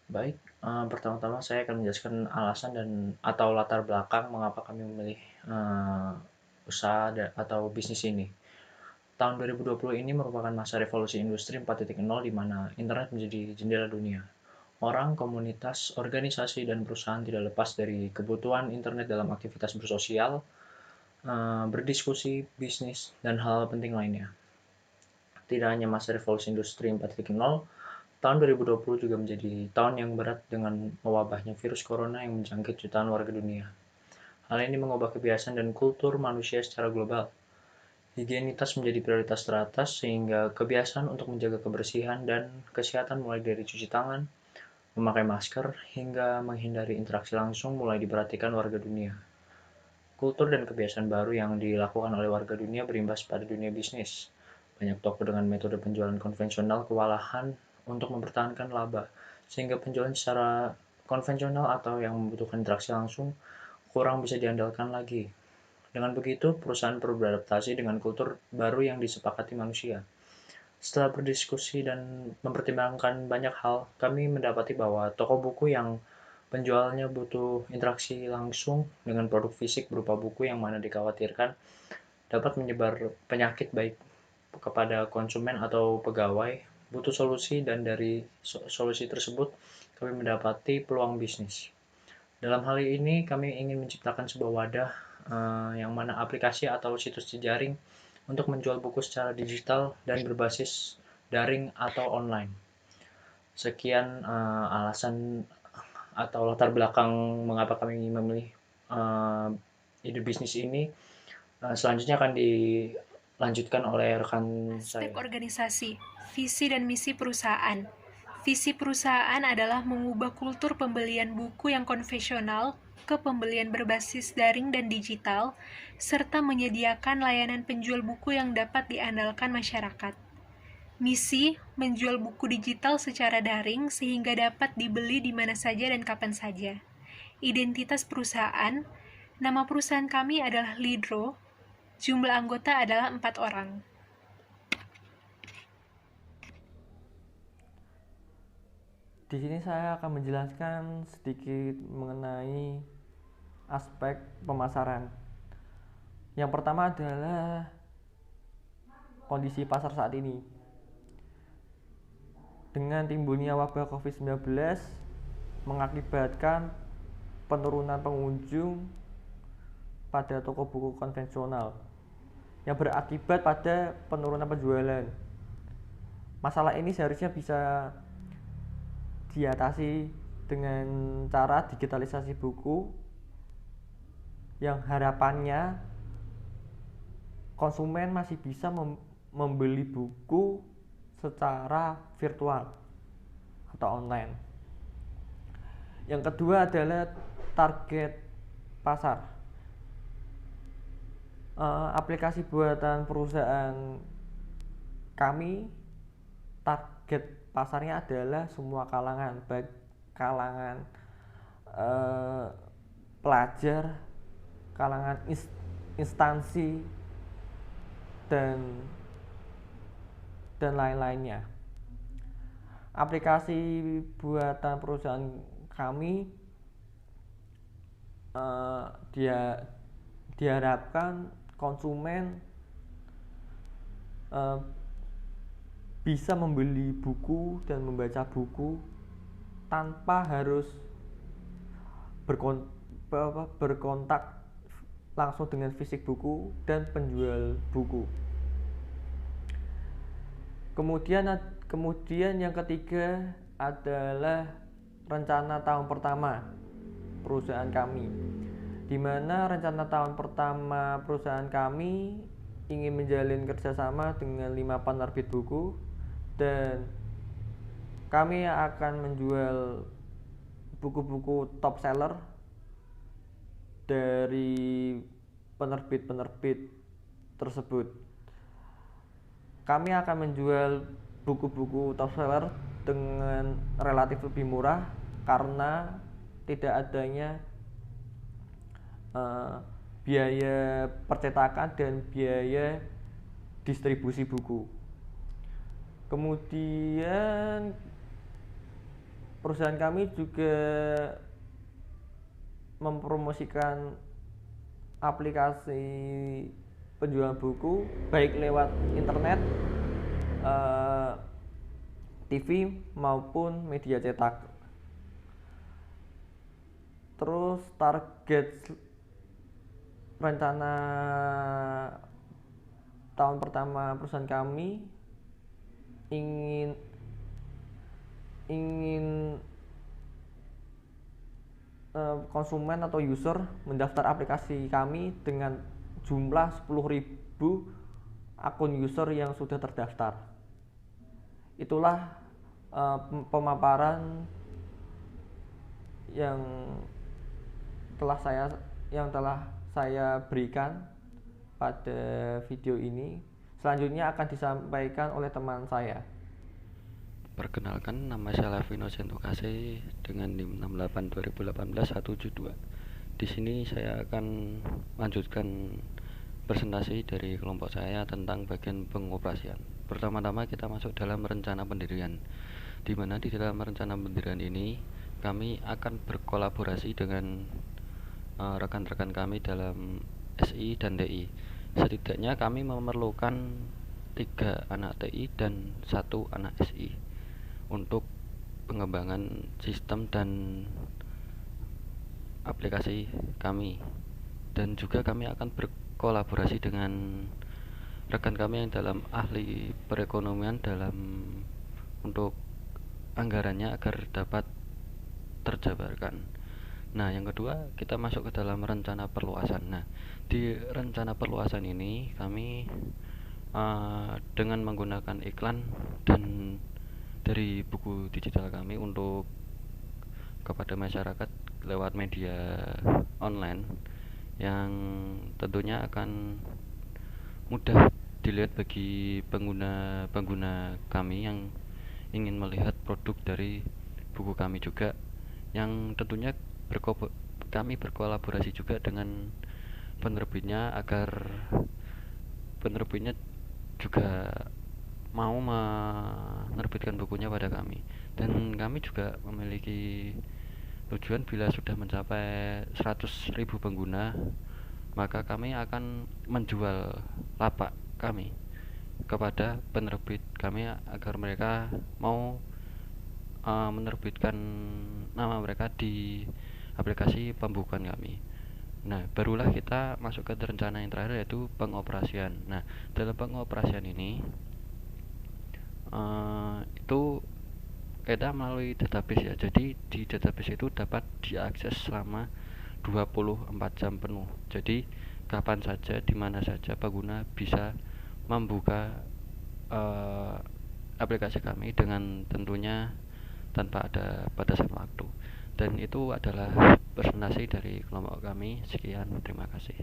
Baik, pertama-tama saya akan menjelaskan alasan dan atau latar belakang mengapa kami memilih, usaha atau bisnis ini. Tahun 2020 ini merupakan masa revolusi industri 4.0 di mana internet menjadi jendela dunia. Orang, komunitas, organisasi, dan perusahaan tidak lepas dari kebutuhan internet dalam aktivitas bersosial, berdiskusi, bisnis, dan hal penting lainnya. Tidak hanya masa revolusi industri 4.0, tahun 2020 juga menjadi tahun yang berat dengan mewabahnya virus corona yang menjangkit jutaan warga dunia. Hal ini mengubah kebiasaan dan kultur manusia secara global. Higienitas menjadi prioritas teratas sehingga kebiasaan untuk menjaga kebersihan dan kesehatan mulai dari cuci tangan, memakai masker, hingga menghindari interaksi langsung mulai diperhatikan warga dunia. Kultur dan kebiasaan baru yang dilakukan oleh warga dunia berimbas pada dunia bisnis. Banyak toko dengan metode penjualan konvensional kewalahan untuk mempertahankan laba, sehingga penjualan secara konvensional atau yang membutuhkan interaksi langsung kurang bisa diandalkan lagi. Dengan begitu, perusahaan perlu beradaptasi dengan kultur baru yang disepakati manusia. Setelah berdiskusi dan mempertimbangkan banyak hal, kami mendapati bahwa toko buku yang penjualnya butuh interaksi langsung dengan produk fisik berupa buku yang mana dikhawatirkan dapat menyebar penyakit baik kepada konsumen atau pegawai, butuh solusi dan dari solusi tersebut kami mendapati peluang bisnis. Dalam hal ini kami ingin menciptakan sebuah wadah yang mana aplikasi atau situs jejaring untuk menjual buku secara digital dan berbasis daring atau online. Sekian alasan atau latar belakang mengapa kami memilih uh, ide bisnis ini. Selanjutnya akan dilanjutkan oleh rekan Aspek saya. organisasi, visi dan misi perusahaan. Visi perusahaan adalah mengubah kultur pembelian buku yang konvensional ke pembelian berbasis daring dan digital, serta menyediakan layanan penjual buku yang dapat diandalkan masyarakat. Misi, menjual buku digital secara daring sehingga dapat dibeli di mana saja dan kapan saja. Identitas perusahaan, nama perusahaan kami adalah Lidro, jumlah anggota adalah 4 orang. Di sini saya akan menjelaskan sedikit mengenai aspek pemasaran. Yang pertama adalah kondisi pasar saat ini. Dengan timbulnya wabah COVID-19 mengakibatkan penurunan pengunjung pada toko buku konvensional yang berakibat pada penurunan penjualan. Masalah ini seharusnya bisa diatasi dengan cara digitalisasi buku yang harapannya konsumen masih bisa membeli buku secara virtual atau online. Yang kedua adalah target pasar. Aplikasi buatan perusahaan kami, target pasarnya adalah semua kalangan, baik kalangan pelajar, kalangan instansi dan lain-lainnya. Aplikasi buatan perusahaan kami dia diharapkan konsumen bisa membeli buku dan membaca buku tanpa harus berkontak langsung dengan fisik buku dan penjual buku. Kemudian yang ketiga adalah rencana tahun pertama perusahaan kami, di mana rencana tahun pertama perusahaan kami ingin menjalin kerjasama dengan 5 penerbit buku dan kami akan menjual buku-buku top seller dari penerbit-penerbit tersebut. Kami akan menjual buku-buku top seller dengan relatif lebih murah karena tidak adanya biaya percetakan dan biaya distribusi buku. Kemudian perusahaan kami juga mempromosikan aplikasi penjualan buku baik lewat internet, TV maupun media cetak. Terus target rencana tahun pertama perusahaan kami ingin konsumen atau user mendaftar aplikasi kami dengan jumlah 10.000 akun user yang sudah terdaftar. Itulah pemaparan yang telah saya berikan pada video ini. Selanjutnya akan disampaikan oleh teman saya. Perkenalkan, nama saya Lavino Sentokase dengan NIM 682018-172. Di sini saya akan lanjutkan presentasi dari kelompok saya tentang bagian pengoperasian. Pertama-tama kita masuk dalam rencana pendirian, di mana di dalam rencana pendirian ini kami akan berkolaborasi dengan rekan-rekan kami dalam SI dan TI. Setidaknya kami memerlukan 3 anak TI dan 1 anak SI untuk pengembangan sistem dan aplikasi kami. Dan juga kami akan berkolaborasi dengan rekan kami yang dalam ahli perekonomian dalam untuk anggarannya agar dapat terjabarkan. Nah, yang kedua kita masuk ke dalam rencana perluasan. Nah, di rencana perluasan ini kami dengan menggunakan iklan dan dari buku digital kami untuk kepada masyarakat lewat media online yang tentunya akan mudah dilihat bagi pengguna kami yang ingin melihat produk dari buku kami juga, yang tentunya kami berkolaborasi juga dengan penerbitnya agar penerbitnya juga mau menerbitkan bukunya pada kami. Dan kami juga memiliki tujuan bila sudah mencapai 100.000 pengguna, maka kami akan menjual lapak kami kepada penerbit kami agar mereka mau menerbitkan nama mereka di aplikasi pembukuan kami. Nah, barulah kita masuk ke rencana yang terakhir, yaitu pengoperasian. Nah, dalam pengoperasian ini itu kita melalui database ya. Jadi di database itu dapat diakses selama 24 jam penuh. Jadi kapan saja, di mana saja pengguna bisa membuka aplikasi kami dengan tentunya tanpa ada batasan waktu. Dan itu adalah presentasi dari kelompok kami. Sekian, terima kasih.